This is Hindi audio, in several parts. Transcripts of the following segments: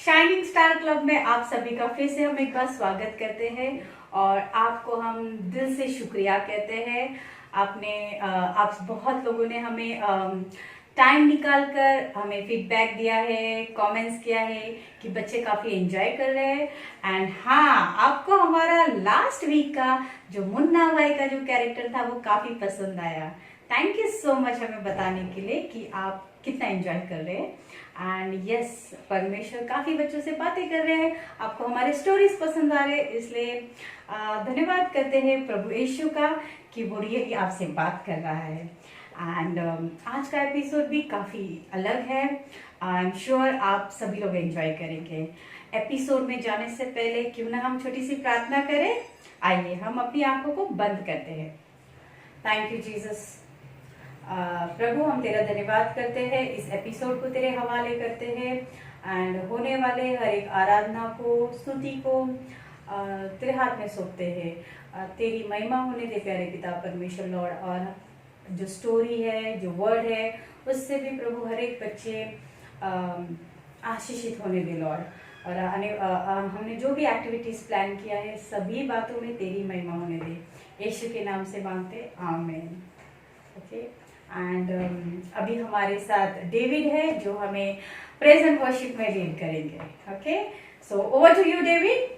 शाइनिंग स्टार क्लब में आप सभी का फिर से हम एक बार स्वागत करते हैं और आपको हम दिल से शुक्रिया कहते हैं। आप बहुत लोगों ने हमें टाइम निकाल कर हमें फीडबैक दिया है, कमेंट्स किया है कि बच्चे काफ़ी एंजॉय कर रहे हैं। एंड हाँ, आपको हमारा लास्ट वीक का जो मुन्ना भाई का जो कैरेक्टर था वो काफ़ी पसंद आया। थैंक यू सो मच हमें बताने के लिए कि आप कितना एंजॉय कर रहे हैं। एंड यस, परमेश्वर काफ़ी बच्चों से बातें कर रहे हैं, आपको हमारे स्टोरीज पसंद आ रहे हैं, इसलिए धन्यवाद करते हैं प्रभु यीशु का कि वो रियली आपसे बात कर रहा है। एंड आज का एपिसोड भी काफ़ी अलग है। आई एम श्योर आप सभी लोग एंजॉय करेंगे। एपिसोड में जाने से पहले क्यों ना हम छोटी सी प्रार्थना करें। आइए हम अपनी आंखों को बंद करते हैं। Thank you Jesus. प्रभु हम तेरा धन्यवाद करते हैं, इस एपिसोड को तेरे हवाले करते हैं एंड होने वाले हर एक आराधना को, स्तुति को तेरे हाथ में सौंपते हैं। तेरी महिमा होने दे प्यारे पिता परमेश्वर लॉर्ड, और जो स्टोरी है, जो वर्ड है, उससे भी प्रभु हर एक बच्चे आशीषित होने दे लॉर्ड। और हमने जो भी एक्टिविटीज प्लान किया है सभी बातों में तेरी महिमा होने दे, यीशु के नाम से मांगते, आमीन। ओके एंड अभी हमारे साथ डेविड है जो हमें प्रेज एंड वर्शिप में लीड करेंगे। Okay so over to you David.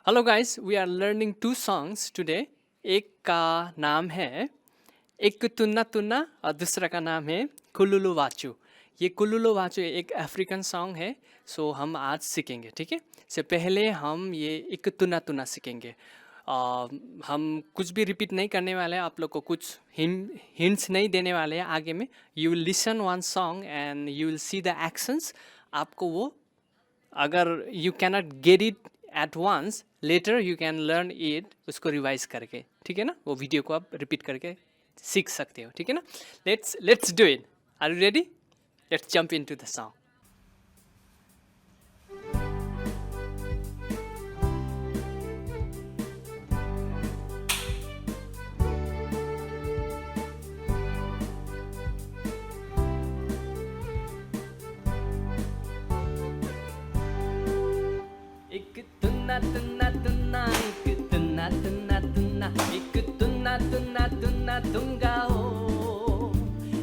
Hello guys, we are learning 2 songs today. एक का नाम है एक तुन्ना तुन्ना और दूसरा का नाम है कुलुलु वाचू। ये कुलुलु वाचू एक अफ्रीकन सॉन्ग है, सो हम आज सीखेंगे, ठीक है। से पहले हम ये एक तुन्ना तुन्ना सीखेंगे। हम कुछ भी रिपीट नहीं करने वाले हैं, आप लोग को कुछ हिंट्स नहीं देने वाले हैं आगे में। You will listen one song and you will see the actions. आपको वो, अगर you cannot get it at once, later you can learn it, उसको रिवाइज करके, ठीक है ना। वो वीडियो को आप रिपीट करके सीख सकते हो, ठीक है ना। Let's do it. Are you ready? Let's jump into the song. एक तुन्ना तुन्ना तुन्ना, एक तुन्ना तुन्ना तुन्ना, एक तुन्ना तुन्ना तुन्ना तुम गाओ।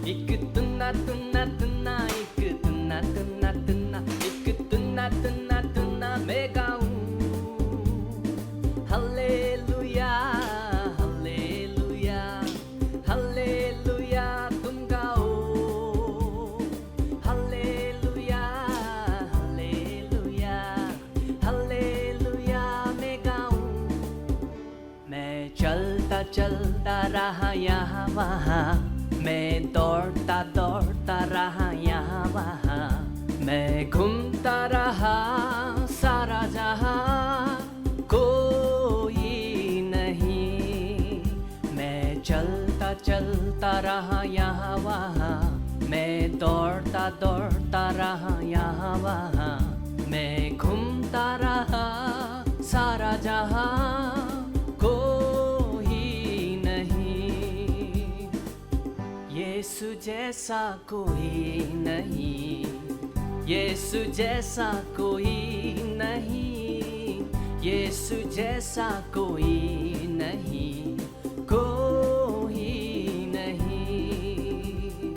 एक तुन्ना तुन्ना तुन्ना, एक तुन्ना तुन्ना तुन्ना, एक तुन्ना तुन्ना तुन्ना मैं गाऊं। हालेलुया हालेलुया हालेलुया तुम गाओ। हालेलुया हालेलुया हालेलुया मैं गाऊं। मैं चलता चलता रहा यहाँ वहाँ, मैं दौड़ता दौड़ता रहा यहाँ वहाँ, मैं घूमता रहा सारा जहाँ, कोई नहीं। मैं चलता चलता रहा यहाँ वहाँ, मैं दौड़ता दौड़ता रहा यहाँ वहाँ, मैं घूमता रहा सारा जहाँ, कोई नहीं। यीशु जैसा कोई नहीं, यीशु जैसा कोई नहीं, यीशु जैसा कोई नहीं, कोई नहीं।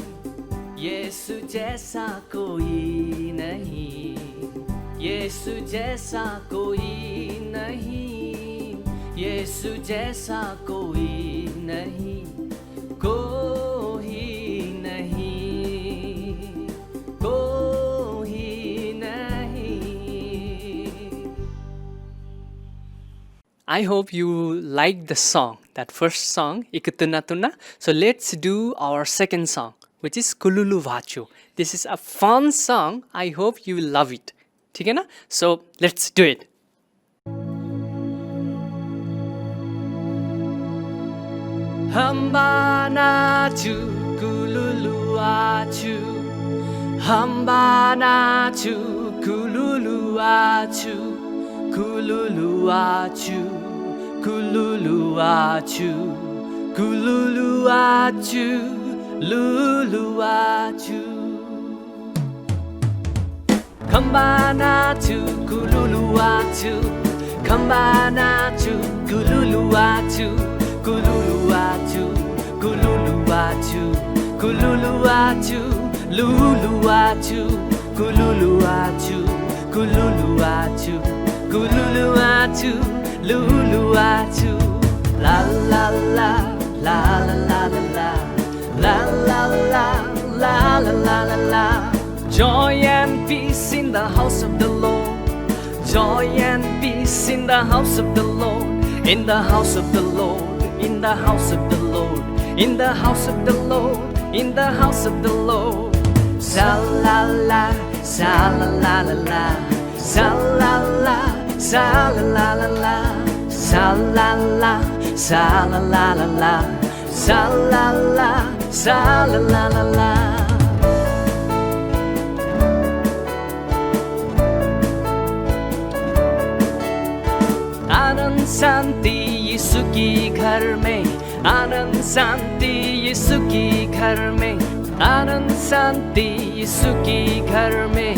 यीशु जैसा कोई नहीं, यीशु जैसा कोई नहीं, यीशु जैसा कोई नहीं, कोई नहीं, कोई नहीं। I hope you liked the song, that first song, Ik Tunna Tunna. So let's do our second song, which is Kululu Vachu. This is a fun song. I hope you will love it. ठीक है ना? So let's do it. Hamba nachu kululu achu, hamba nachu kululu achu, kululu achu, kululu achu, kululu achu, lulu achu. Kambana tu kululuatu, kambana tu kululuatu, kululuatu, kululuatu, kululuatu, luluatu, kululuatu, kululuatu, kululuatu, luluatu. La la la, la la la la, la la la, la la la la la. Joy and peace in the house of the Lord. Joy and peace in the house of the Lord. In the house of the Lord, in the house of the Lord, in the house of the Lord, in the house of the Lord. Sa la la, sa la la la la, sa la la, sa la la la la, sa la la, sa la la la la, sa la la, sa la la la la. आनंद शांति यीशु की घर में, आनंद शांति यीशु की घर में, आनंद शांति यीशु की घर में,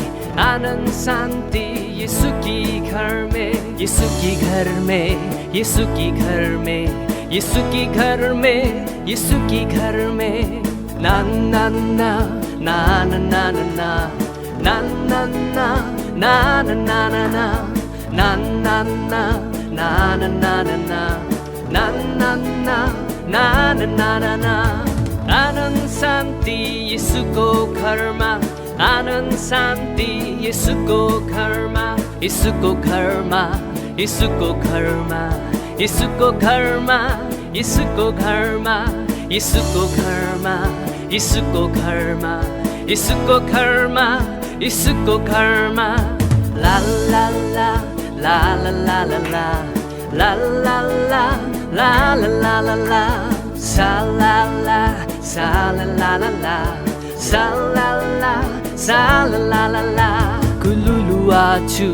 आनंद शांति यीशु की घर में, यीशु की घर में, यीशु की घर में, यीशु की घर में, यीशु की घर में. ना ना ना ना ना ना ना ना ना ना ना ना ना ना ना na na na na na na na na na na na na na na na. आनंद शांति यीशु को घर में, आनंद शांति यीशु को घर में, यीशु को घर में, यीशु को घर में, यीशु को घर में, यीशु को घर में, यीशु को घर में, यीशु को घर में, यीशु को घर में, यीशु को घर में. La la la la la la la la la la la la la la la la. Sa la la, sa la la la la, sa la la, sa la la la la. Kululuachu,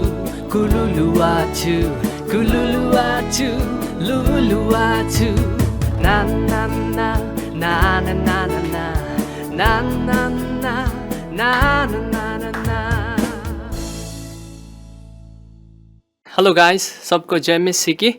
kululuachu, kululuachu, luluachu. Na na na na na na na na na na na na na na na. Hello guys, सबको जय मसीह की.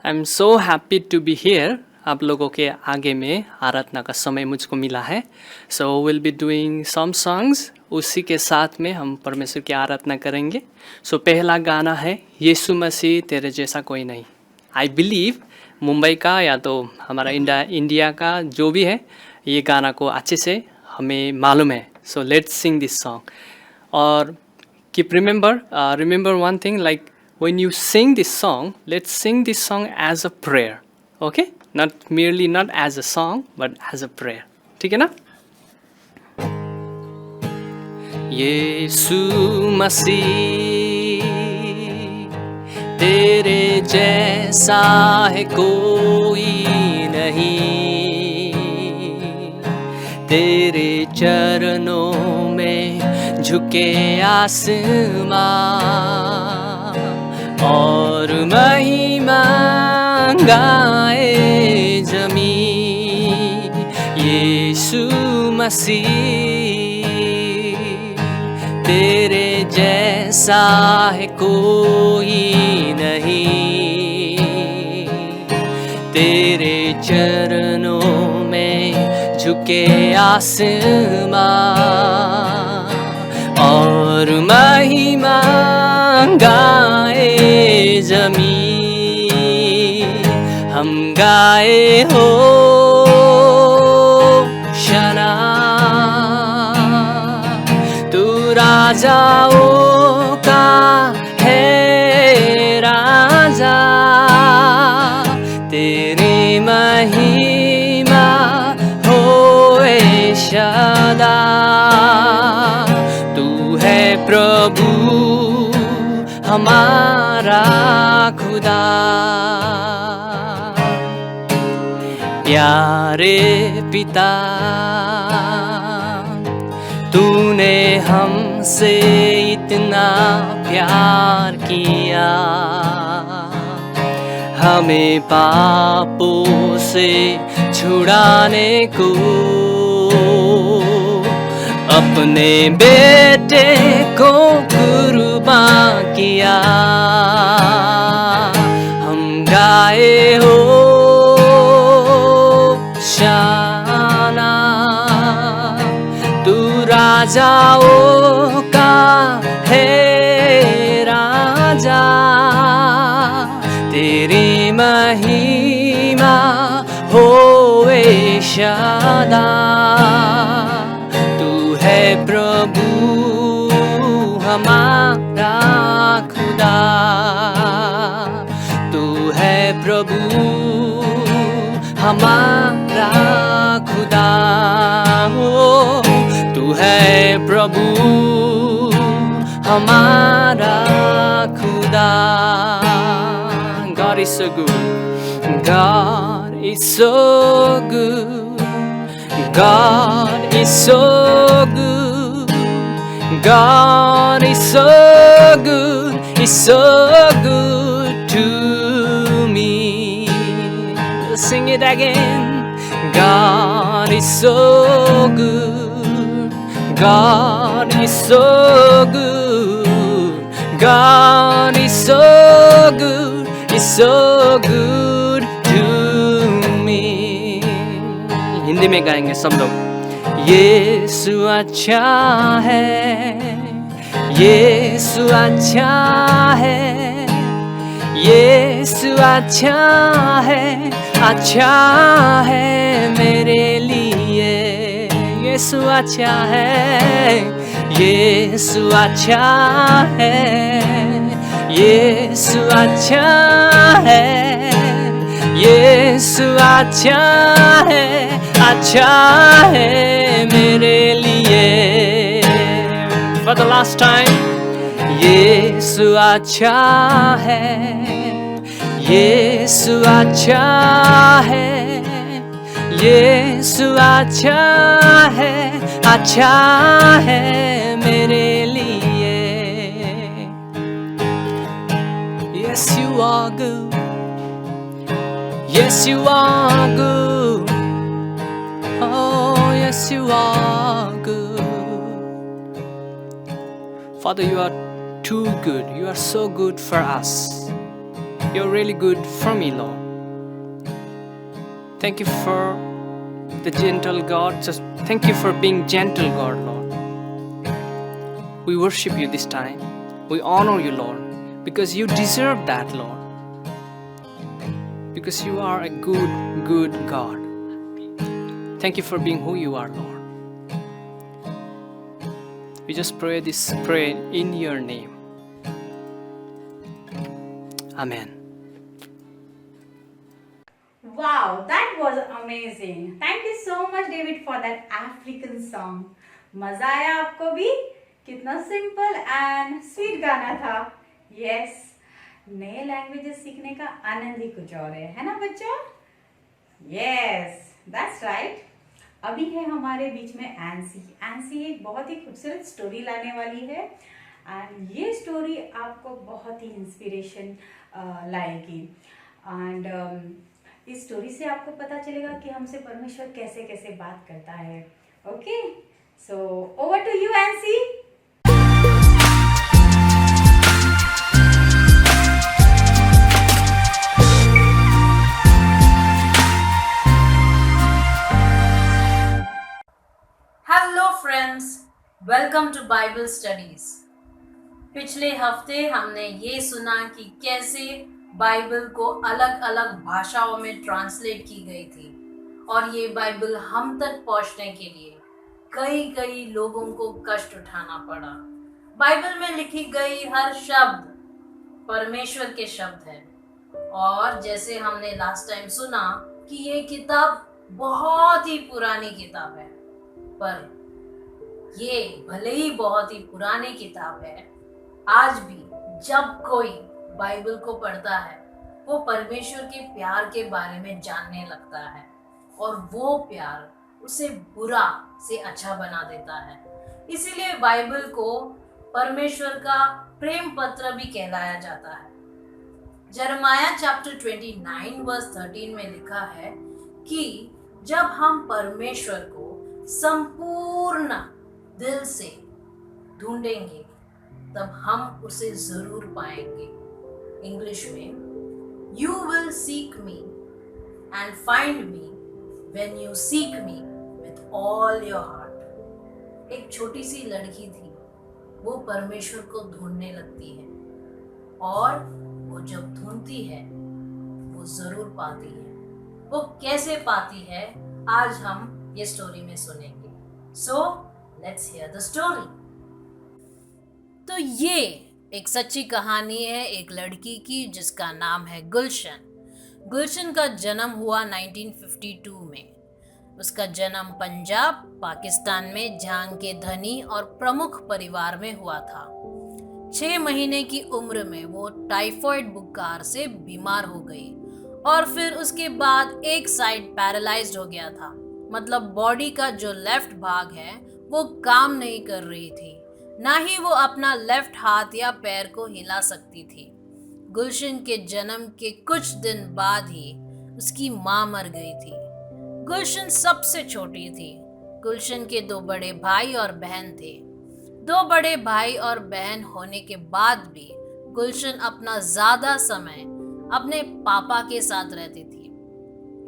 I am so happy to be here. आप लोगों के आगे में आराधना का समय मुझको मिला है. So will be doing some songs. उसी के साथ में हम परमेश्वर की आराधना करेंगे. सो पहला गाना है यीशु मसीह तेरे जैसा कोई नहीं. आई बिलीव मुंबई का या तो हमारा इंडिया का जो भी है, ये गाना को अच्छे से हमें मालूम है. So let's sing this song. और keep remember one thing, like when you sing this song, let's sing this song as a prayer. Okay? Not as a song, but as a prayer. ठीक है ना? यीशु मसीह तेरे जैसा है कोई नहीं, तेरे चरणों में झुके आसमां और महिमा गाए ज़मीं. यीशु मसीह तेरे जैसा है कोई नहीं, तेरे चरणों में झुके आसमां और महिमा गाए ज़मीं. हम गाए हो शना, तू राजाओं का है राजा, तेरी महिमा होए सदा. तू है प्रभु हमारा खुदा. प्यारे पिता, तूने हमसे इतना प्यार किया, हमें पापों से छुड़ाने को अपने बेटे को कुर्बान किया. हम गाए हो शाना, तू राजाओं का है राजा, तेरी महिमा होए सदा. प्रभु हमारा खुदा, तू है प्रभु प्रभु हमारा खुदा. God is so good. God is so good. God is so good. God is so good. He's so good to me. Sing it again. God is so good. God is so good. God is so good. He's so good to me. Hindi में गाएंगे सब लोग. यीशु अच्छा है, यीशु अच्छा है, यीशु अच्छा है मेरे लिए. यीशु अच्छा है, यीशु अच्छा है, यीशु अच्छा है, यीशु अच्छा है मेरे लिए. For the last time. यीशु अच्छा है, यीशु अच्छा है, यीशु अच्छा है मेरे लिए. Yes, you are good. Yes, you are good. Oh, yes, you are good. Father, you are too good. You are so good for us. You're really good for me, Lord. Thank you for the gentle God. Just thank you for being gentle, God, Lord. We worship you this time. We honor you, Lord, because you deserve that, Lord. Because you are a good, good God. Thank you for being who you are, Lord. We just pray this prayer in your name. Amen. Wow, that was amazing. Thank you so much, David, for that African song. मजा आया आपको भी? कितना सिंपल एंड स्वीट गाना था. यस, नए लैंग्वेजेस सीखने का आनंद ही कुछ और है ना बच्चों? Yes, that's right. अभी है हमारे बीच में एंसी. एंसी एक बहुत ही खूबसूरत स्टोरी लाने वाली है एंड ये स्टोरी आपको बहुत ही इंस्पिरेशन लाएगी. एंड इस स्टोरी से आपको पता चलेगा कि हमसे परमेश्वर कैसे कैसे बात करता है. Okay, so over to you Ancy. Hello friends, welcome to Bible studies. पिछले हफ्ते हमने ये सुना कि कैसे बाइबल को अलग अलग भाषाओं में ट्रांसलेट की गई थी और ये बाइबल हम तक पहुंचने के लिए कई कई लोगों को कष्ट उठाना पड़ा. बाइबल में लिखी गई हर शब्द परमेश्वर के शब्द है और जैसे हमने लास्ट टाइम सुना कि ये किताब बहुत ही पुरानी किताब है, पर ये भले ही बहुत ही पुरानी किताब है, आज भी जब कोई बाइबल को पढ़ता है वो परमेश्वर के प्यार के बारे में जानने लगता है और वो प्यार उसे बुरा से अच्छा बना देता है. इसीलिए बाइबल को परमेश्वर का प्रेम पत्र भी कहलाया जाता है. यिर्मयाह चैप्टर 29 वर्स 13 में लिखा है कि जब हम परमेश्वर को संपूर्ण दिल से ढूंढेंगे तब हम उसे जरूर पाएंगे. इंग्लिश में, You will seek me and find me when you seek me with all your heart. एक छोटी सी लड़की थी, वो परमेश्वर को ढूंढने लगती है और वो जब ढूंढती है वो जरूर पाती है. वो कैसे पाती है आज हम ये स्टोरी में सुनेंगे. So let's hear the story. तो ये एक सच्ची कहानी है एक लड़की की जिसका नाम है गुलशन. गुलशन का जन्म हुआ 1952 में. उसका जन्म पंजाब, पाकिस्तान में झांग के धनी और प्रमुख परिवार में हुआ था। 6 महीने की उम्र में वो टाइफॉइड बुखार से बीमार हो गई और फिर उसके बाद एक साइड पैरालाइज्ड हो गया था। मतलब बॉडी का जो लेफ्ट भाग है वो काम नहीं कर रही थी, ना ही वो अपना लेफ्ट हाथ या पैर को हिला सकती थी। गुलशन के जन्म के कुछ दिन बाद ही उसकी माँ मर गई थी। गुलशन सबसे छोटी थी। गुलशन के 2 बड़े भाई और बहन थे। 2 बड़े भाई और बहन होने के बाद भी गुलशन अपना ज्यादा समय अपने पापा के साथ रहती थी।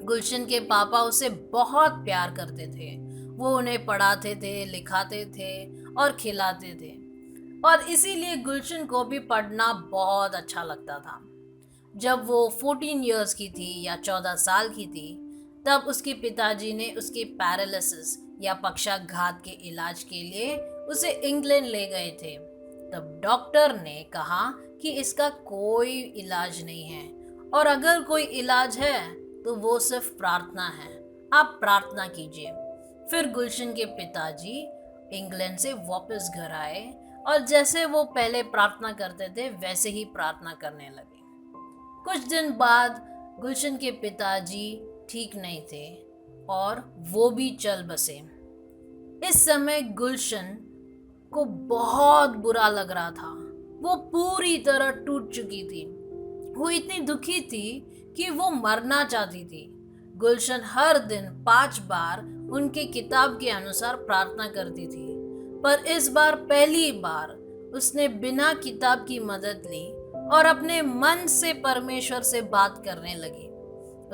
गुलशन के पापा उसे बहुत प्यार करते थे। वो उन्हें पढ़ाते थे, लिखाते थे और खिलाते थे, और इसीलिए गुलशन को भी पढ़ना बहुत अच्छा लगता था। जब वो 14 इयर्स की थी या 14 साल की थी, तब उसके पिताजी ने उसके पैरालिसिस या पक्षाघात के इलाज के लिए उसे इंग्लैंड ले गए थे। तब डॉक्टर ने कहा कि इसका कोई इलाज नहीं है, और अगर कोई इलाज है तो वो सिर्फ प्रार्थना है, आप प्रार्थना कीजिए। फिर गुलशन के पिताजी इंग्लैंड से वापस घर आए और जैसे वो पहले प्रार्थना करते थे वैसे ही प्रार्थना करने लगे। कुछ दिन बाद गुलशन के पिताजी ठीक नहीं थे और वो भी चल बसे। इस समय गुलशन को बहुत बुरा लग रहा था। वो पूरी तरह टूट चुकी थी। वो इतनी दुखी थी कि वो मरना चाहती थी। गुलशन हर दिन 5 बार उनके किताब के अनुसार प्रार्थना करती थी, पर इस बार पहली बार उसने बिना किताब की मदद ली और अपने मन से परमेश्वर से बात करने लगी।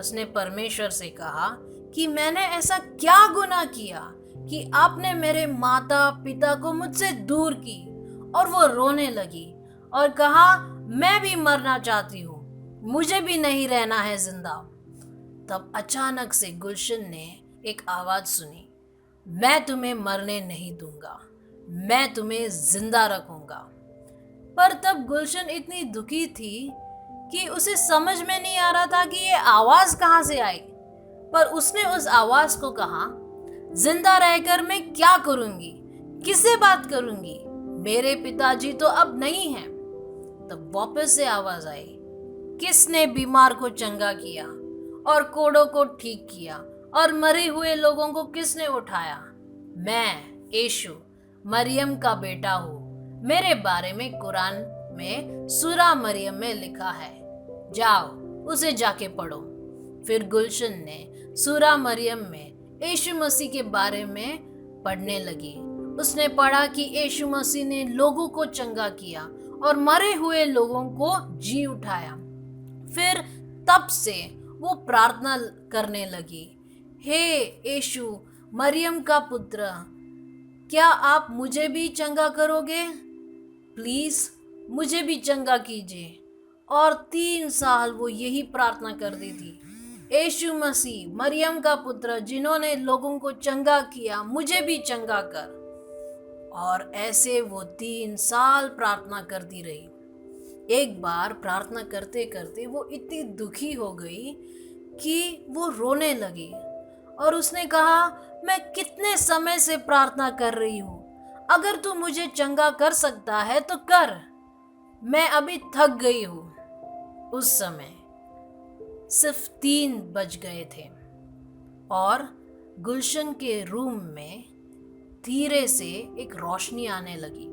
उसने परमेश्वर से कहा कि मैंने ऐसा क्या गुनाह किया कि आपने मेरे माता पिता को मुझसे दूर की। और वो रोने लगी और कहा, मैं भी मरना चाहती हूँ, मुझे भी नहीं रहना है जिंदा। तब अचानक से गुलशन ने एक आवाज सुनी, मैं तुम्हें मरने नहीं दूंगा, मैं तुम्हें जिंदा रखूंगा। पर तब गुलशन इतनी दुखी थी कि उसे समझ में नहीं आ रहा था कि ये आवाज कहाँ से आई। पर उसने उस आवाज को कहा, जिंदा रहकर मैं क्या करूंगी, किससे बात करूंगी, मेरे पिताजी तो अब नहीं हैं। तब वापस से आवाज आई, किसने बीमार को चंगा किया और कोड़ों को ठीक किया और मरे हुए लोगों को किसने उठाया? मैं यीशु, मरियम का बेटा हूँ। मेरे बारे में कुरान में सूरा मरियम में लिखा है, जाओ उसे जाके पढ़ो। फिर गुलशन ने सूरा मरियम में यीशु मसीह के बारे में पढ़ने लगी। उसने पढ़ा कि यीशु मसीह ने लोगों को चंगा किया और मरे हुए लोगों को जी उठाया। फिर तब से वो प्रार्थना करने लगी, हे यीशु, मरियम का पुत्र, क्या आप मुझे भी चंगा करोगे? प्लीज मुझे भी चंगा कीजिए। और 3 साल वो यही प्रार्थना करती थी, यीशु मसीह, मरियम का पुत्र, जिन्होंने लोगों को चंगा किया, मुझे भी चंगा कर। और ऐसे वो 3 साल प्रार्थना करती रही। एक बार प्रार्थना करते करते वो इतनी दुखी हो गई कि वो रोने लगी और उसने कहा, मैं कितने समय से प्रार्थना कर रही हूँ, अगर तू मुझे चंगा कर सकता है तो कर, मैं अभी थक गई हूँ। उस समय सिर्फ 3 बज गए थे और गुलशन के रूम में धीरे से एक रोशनी आने लगी।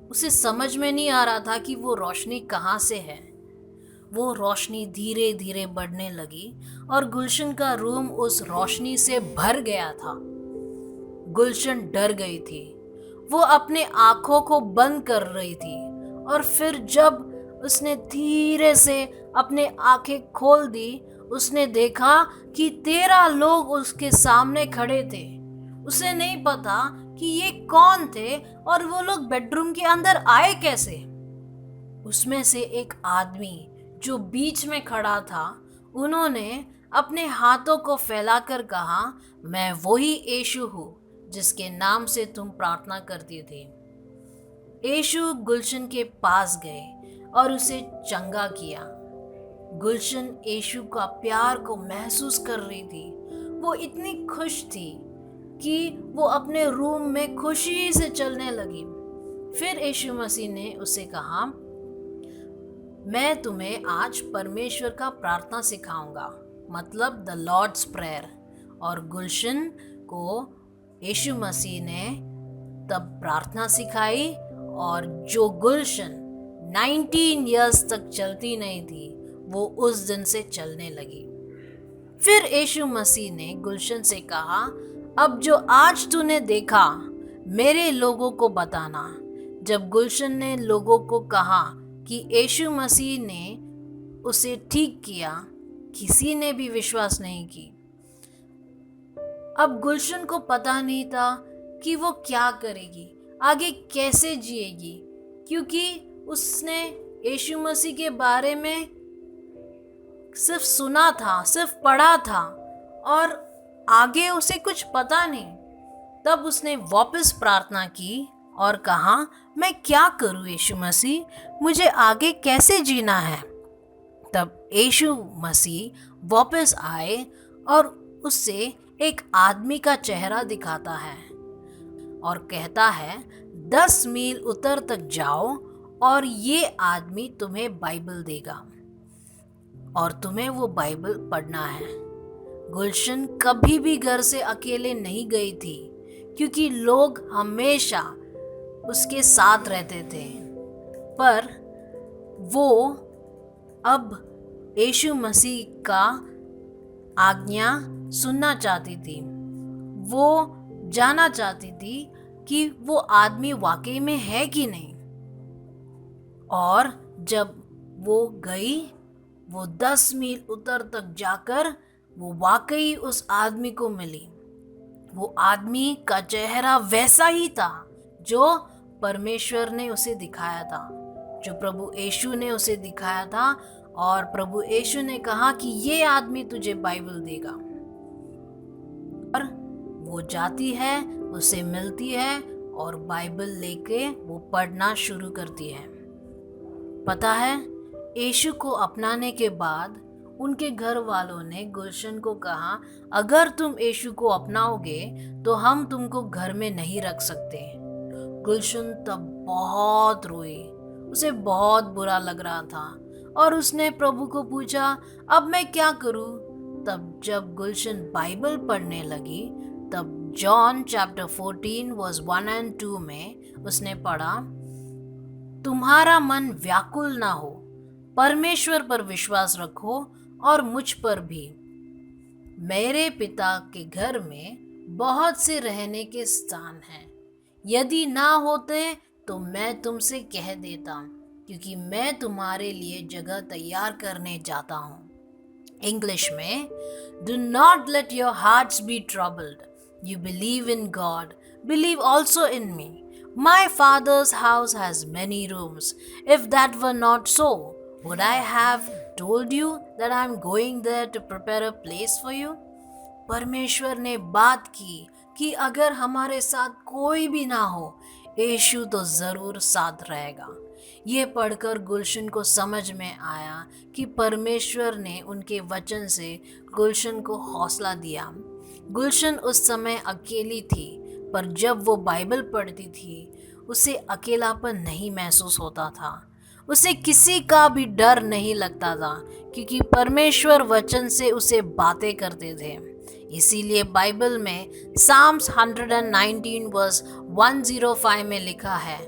उसे समझ में नहीं आ रहा था कि वो रोशनी कहाँ से है। वो रोशनी धीरे धीरे बढ़ने लगी और गुलशन का रूम उस रोशनी से भर गया था। गुलशन डर गई थी। वो अपने आंखों को बंद कर रही थी और फिर जब उसने धीरे से अपने आंखें खोल दी, उसने देखा कि 13 लोग उसके सामने खड़े थे। उसे नहीं पता कि ये कौन थे और वो लोग बेडरूम के अंदर आए कैसे। उसमें से एक आदमी जो बीच में खड़ा था, उन्होंने अपने हाथों को फैलाकर कहा, मैं वही यीशु हूँ जिसके नाम से तुम प्रार्थना करती थी। यीशु गुलशन के पास गए और उसे चंगा किया। गुलशन यीशु का प्यार को महसूस कर रही थी। वो इतनी खुश थी कि वो अपने रूम में खुशी से चलने लगी। फिर यीशु मसीह ने उसे कहा, मैं तुम्हें आज परमेश्वर का प्रार्थना सिखाऊंगा, मतलब द लॉर्ड्स प्रेयर। और गुलशन को यीशु मसीह ने तब प्रार्थना सिखाई, और जो गुलशन 19 इयर्स तक चलती नहीं थी, वो उस दिन से चलने लगी। फिर यीशु मसीह ने गुलशन से कहा, अब जो आज तूने देखा मेरे लोगों को बताना। जब गुलशन ने लोगों को कहा कि यीशु मसीह ने उसे ठीक किया, किसी ने भी विश्वास नहीं की। अब गुलशन को पता नहीं था कि वो क्या करेगी, आगे कैसे जिएगी, क्योंकि उसने यीशु मसीह के बारे में सिर्फ सुना था, सिर्फ पढ़ा था, और आगे उसे कुछ पता नहीं। तब उसने वापस प्रार्थना की और कहा, मैं क्या करूं यीशु मसीह, मुझे आगे कैसे जीना है। तब यीशु मसीह वापस आए और उससे एक आदमी का चेहरा दिखाता है और कहता है, 10 मील उत्तर तक जाओ और ये आदमी तुम्हें बाइबल देगा और तुम्हें वो बाइबल पढ़ना है। गुलशन कभी भी घर से अकेले नहीं गई थी, क्योंकि लोग हमेशा उसके साथ रहते थे। पर वो अब यीशु मसीह का आज्ञा सुनना चाहती थी। वो जानना चाहती थी कि वो आदमी वाकई में है कि नहीं। और जब वो गई, वो 10 मील उत्तर तक जाकर वो वाकई उस आदमी को मिली। वो आदमी का चेहरा वैसा ही था जो परमेश्वर ने उसे दिखाया था, जो प्रभु यीशु ने उसे दिखाया था। और प्रभु यीशु ने कहा कि ये आदमी तुझे बाइबल देगा। और वो जाती है, उसे मिलती है और बाइबल लेके वो पढ़ना शुरू करती है। पता है, यीशु को अपनाने के बाद उनके घर वालों ने गुलशन को कहा, अगर तुम यीशु को अपनाओगे तो हम तुमको घर में नहीं रख सकते। गुलशन तब बहुत रोई, उसे बहुत बुरा लग रहा था और उसने प्रभु को पूछा, अब मैं क्या करूं। तब जब गुलशन बाइबल पढ़ने लगी, तब जॉन चैप्टर 14 वर्स 1 और 2 में उसने पढ़ा, तुम्हारा मन व्याकुल ना हो, परमेश्वर पर विश्वास रखो और मुझ पर भी। मेरे पिता के घर में बहुत से रहने के स्थान हैं, यदि ना होते तो मैं तुमसे कह देता, क्योंकि मैं तुम्हारे लिए जगह तैयार करने जाता हूँ। इंग्लिश में, Do not let your hearts be troubled. You believe in God, believe also in me. My Father's house has many rooms. If that were not so, would I have told you that I am going there to prepare a place for you? परमेश्वर ने बात की कि अगर हमारे साथ कोई भी ना हो, यीशु तो जरूर साथ रहेगा। ये पढ़कर गुलशन को समझ में आया कि परमेश्वर ने उनके वचन से गुलशन को हौसला दिया। गुलशन उस समय अकेली थी, पर जब वो बाइबल पढ़ती थी, उसे अकेलापन नहीं महसूस होता था। उसे किसी का भी डर नहीं लगता था, क्योंकि परमेश्वर वचन से उसे बातें करते थे। इसीलिए बाइबल में साम्स 119 वर्स 105 में लिखा है,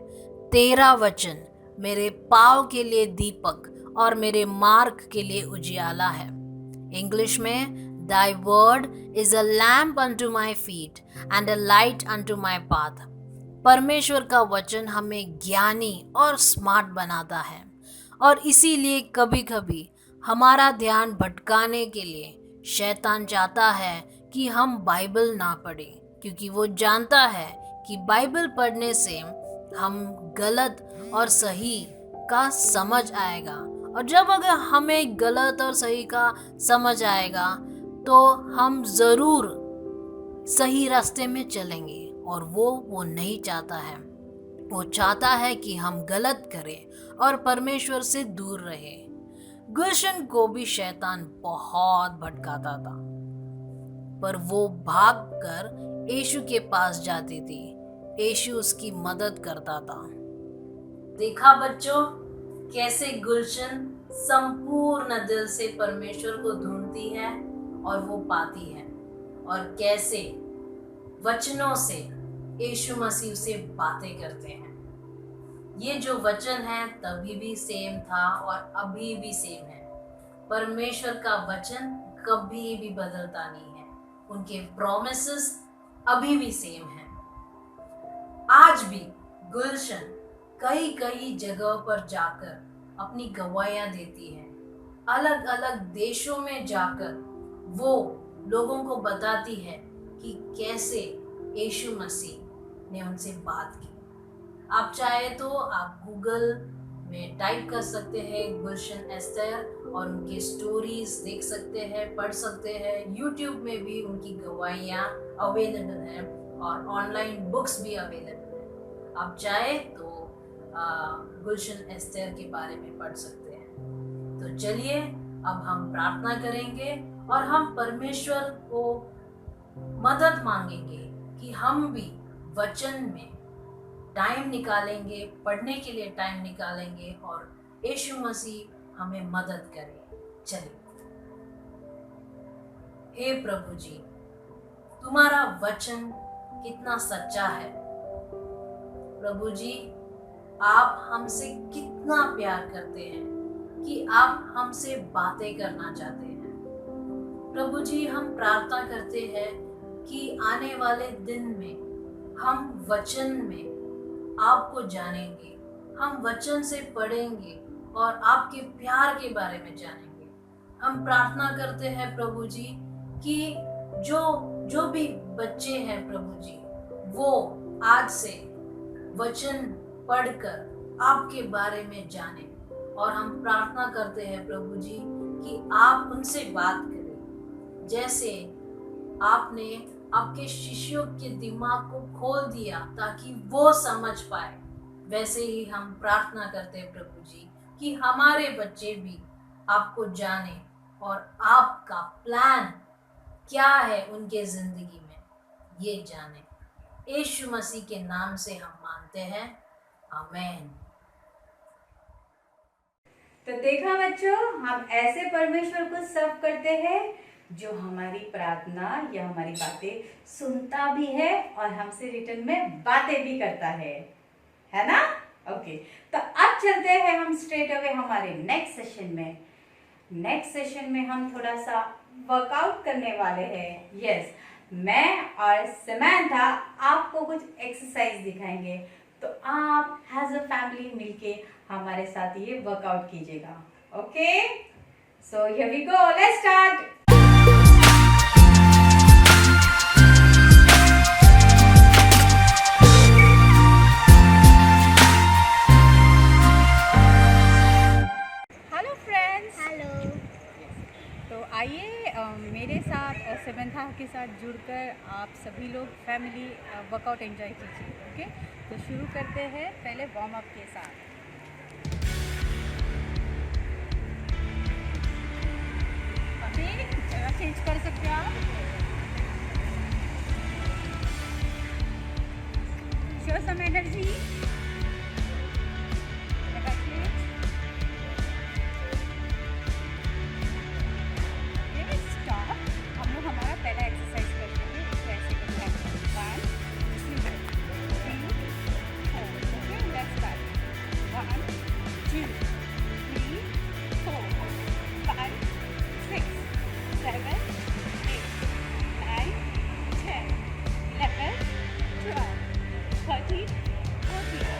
तेरा वचन मेरे पाँव के लिए दीपक और मेरे मार्ग के लिए उजियाला है। इंग्लिश में, Thy word is a lamp unto my feet and a light unto my path. परमेश्वर का वचन हमें ज्ञानी और स्मार्ट बनाता है, और इसीलिए कभी कभी हमारा ध्यान भटकाने के लिए शैतान चाहता है कि हम बाइबल ना पढ़ें, क्योंकि वो जानता है कि बाइबल पढ़ने से हम गलत और सही का समझ आएगा, और जब अगर हमें गलत और सही का समझ आएगा तो हम ज़रूर सही रास्ते में चलेंगे, और वो नहीं चाहता है। वो चाहता है कि हम गलत करें और परमेश्वर से दूर रहें। गुलशन को भी शैतान बहुत भटकाता था, पर वो भागकर यीशु के पास जाती थी। यीशु उसकी मदद करता था। देखा बच्चों, कैसे गुलशन संपूर्ण दिल से परमेश्वर को ढूंढती है और वो पाती है, और कैसे वचनों से यीशु मसीह से बातें करते हैं। ये जो वचन है तभी भी सेम था और अभी भी सेम है। परमेश्वर का वचन कभी भी बदलता नहीं है, उनके प्रॉमिसेस अभी भी सेम है। आज भी गुलशन कई कई जगहों पर जाकर अपनी गवाहियां देती है। अलग अलग देशों में जाकर वो लोगों को बताती है कि कैसे यीशु मसीह ने उनसे बात की। आप चाहे तो आप गूगल में टाइप कर सकते हैं गुलशन एस्तर और उनकी स्टोरीज देख सकते हैं, पढ़ सकते हैं। यूट्यूब में भी उनकी गवाहियाँ अवेलेबल हैं और ऑनलाइन बुक्स भी अवेलेबल हैं। आप चाहे तो गुलशन एस्तर के बारे में पढ़ सकते हैं। तो चलिए अब हम प्रार्थना करेंगे और हम परमेश्वर को मदद मांगेंगे कि हम भी वचन में टाइम निकालेंगे, पढ़ने के लिए टाइम निकालेंगे और यीशु मसीह हमें मदद करे। चलिए। हे प्रभु जी, तुम्हारा वचन कितना सच्चा है। प्रभु जी, आप हमसे कितना प्यार करते हैं कि आप हमसे बातें करना चाहते हैं। प्रभु जी, हम प्रार्थना करते हैं कि आने वाले दिन में हम वचन में आपको जानेंगे, हम वचन से पढ़ेंगे और आपके प्यार के बारे में जानेंगे। हम प्रार्थना करते हैं प्रभु जी कि जो भी बच्चे हैं प्रभु जी, वो आज से वचन पढ़कर आपके बारे में जाने। और हम प्रार्थना करते हैं प्रभु जी कि आप उनसे बात करें, जैसे आपने आपके शिष्यों के दिमाग को खोल दिया ताकि वो समझ पाए। वैसे ही हम प्रार्थना करते हैं प्रभु जी कि हमारे बच्चे भी आपको जाने और आपका प्लान क्या है उनके जिंदगी में ये जाने। यीशु मसीह के नाम से हम मांगते हैं, आमीन। तो देखा बच्चों, हम ऐसे परमेश्वर को सर्व करते हैं जो हमारी प्रार्थना या हमारी बातें सुनता भी है और हमसे रिटर्न में बातें भी करता है ना? ओके, तो अब चलते हैं हम स्ट्रेट अवे हमारे नेक्स्ट सेशन में। नेक्स्ट सेशन में हम थोड़ा सा वर्कआउट करने वाले हैं। यस, मैं और समंथा आपको कुछ एक्सरसाइज दिखाएंगे, तो आप एज अ फैमिली मिलके हमारे साथ ये वर्कआउट कीजिएगा। Okay, so here we go, let's start. Hello friends. Hello. तो आइए मेरे साथ और समंथा के साथ जुड़कर आप सभी लोग फैमिली वर्कआउट एंजॉय कीजिए। ओके, तो शुरू करते हैं पहले वार्म अप के साथ। अभी जगह चेंज कर सकते हो आप। Show some energy. हम लोग हमारा पहला एक्सरसाइज करते हैं, इसको ऐसे करते हैं 1 2 3 4। Okay, let's start. 1 2 3 4 5 6 7 8 9 10 11 12 13 14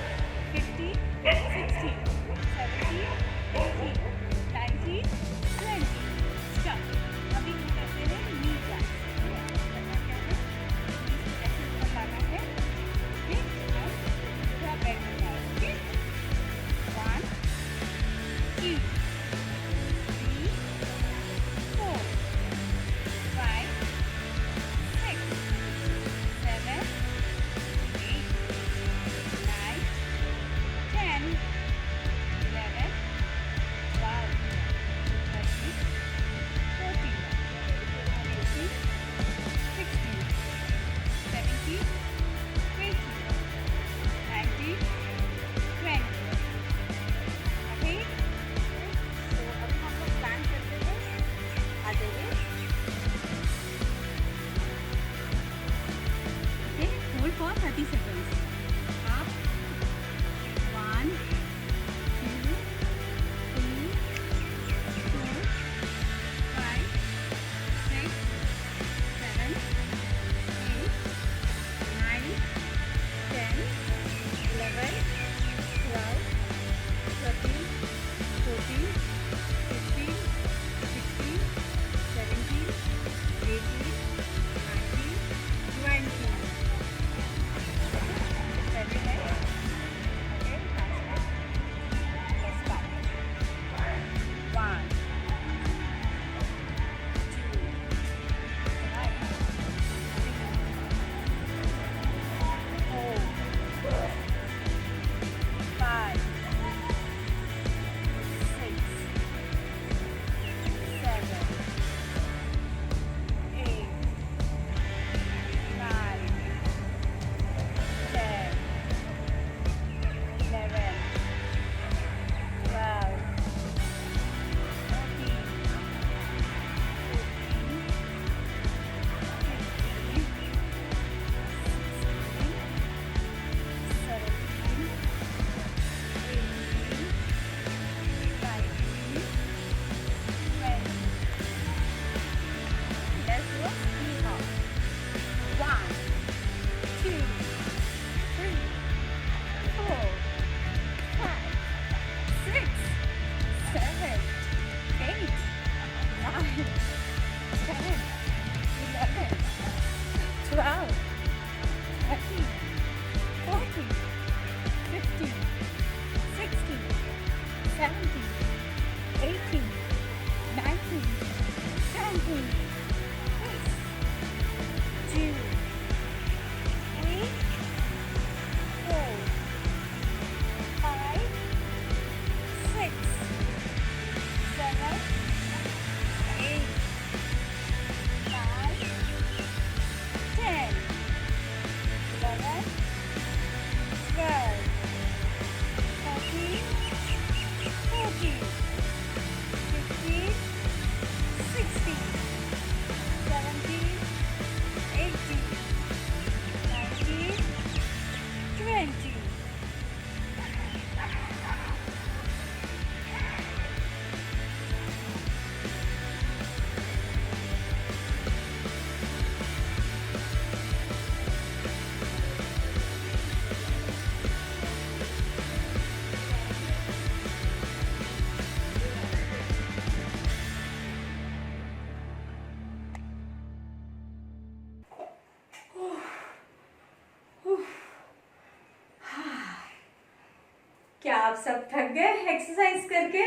क्या आप सब थक गए एक्सरसाइज करके?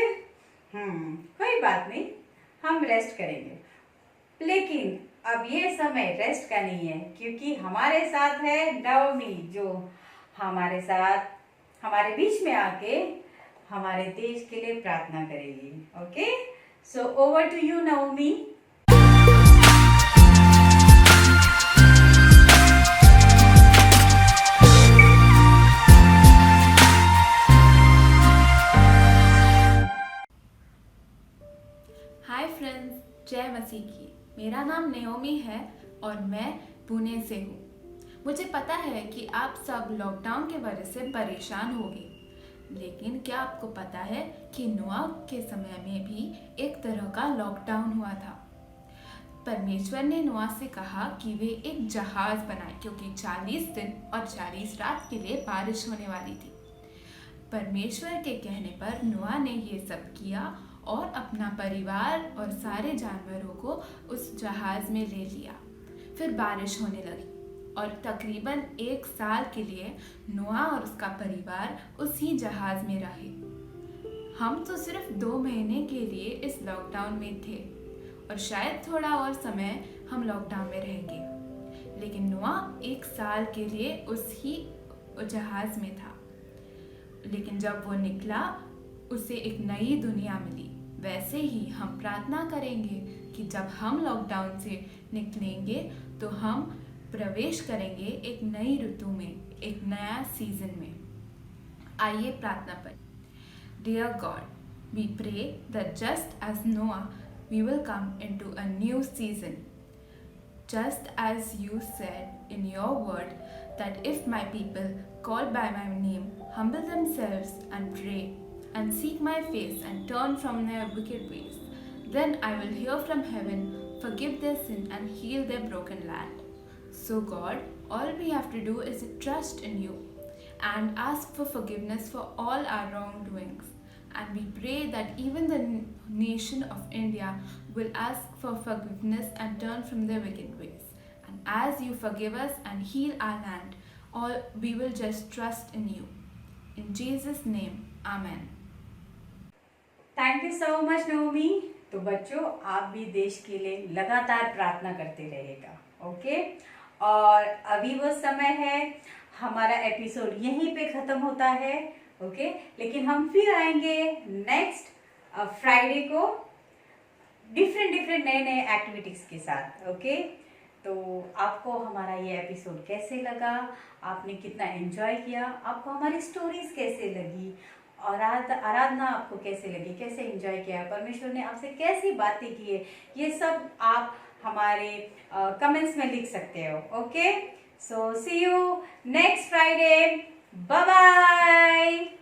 कोई बात नहीं, हम रेस्ट करेंगे। लेकिन अब ये समय रेस्ट का नहीं है, क्योंकि हमारे साथ है नवमी, जो हमारे साथ हमारे बीच में आके हमारे देश के लिए प्रार्थना करेगी। Okay, so over to you Navami. Hi friends, जय मसीह की। मेरा नाम नेओमी है और मैं पुणे से हूँ। मुझे पता है कि आप सब लॉकडाउन के वजह से परेशान होंगे, लेकिन क्या आपको पता है कि नोआ के समय में भी एक तरह का लॉकडाउन हुआ था। परमेश्वर ने नोआ से कहा कि वे एक जहाज बनाए, क्योंकि 40 दिन और 40 रात के लिए बारिश होने वाली थी। परमेश्वर के कहने पर नोआ ने ये सब किया और अपना परिवार और सारे जानवरों को उस जहाज में ले लिया। फिर बारिश होने लगी और तकरीबन 1 साल के लिए नोआ और उसका परिवार उसी जहाज में रहे। हम तो सिर्फ 2 महीने के लिए इस लॉकडाउन में थे और शायद थोड़ा और समय हम लॉकडाउन में रहेंगे, लेकिन नोआ 1 साल के लिए उसी जहाज में था। लेकिन जब वो निकला, उसे एक नई दुनिया मिली। वैसे ही हम प्रार्थना करेंगे कि जब हम लॉकडाउन से निकलेंगे तो हम प्रवेश करेंगे एक नई ऋतु में, एक नया सीजन में। आइए प्रार्थना पर। Dear God, we pray that just as Noah we will come into a new season, just as you said in your word that if my people called by my name humble themselves and pray and seek my face and turn from their wicked ways, then I will hear from heaven, forgive their sin and heal their broken land. So God, all we have to do is trust in you and ask for forgiveness for all our wrongdoings. And we pray that even the nation of India will ask for forgiveness and turn from their wicked ways. And as you forgive us and heal our land, all we will just trust in you. In Jesus' name, Amen. Thank you so much Navami. तो बच्चों, आप भी देश के लिए लगातार प्रार्थना करते रहिएगा। ओके, और अभी वो समय है, हमारा एपिसोड यहीं पे खत्म होता है। ओके, लेकिन हम फिर आएंगे नेक्स्ट फ्राइडे को डिफरेंट नए एक्टिविटीज के साथ। ओके, तो आपको हमारा ये एपिसोड कैसे लगा, आपने कितना एंजॉय किया, आपको हमारी स्टोरीज कैसे लगी, और आराधना आपको कैसे लगी, कैसे एंजॉय किया, परमेश्वर ने आपसे कैसी बातें की है, ये सब आप हमारे कमेंट्स में लिख सकते हो। Okay, so see you next Friday. Bye bye.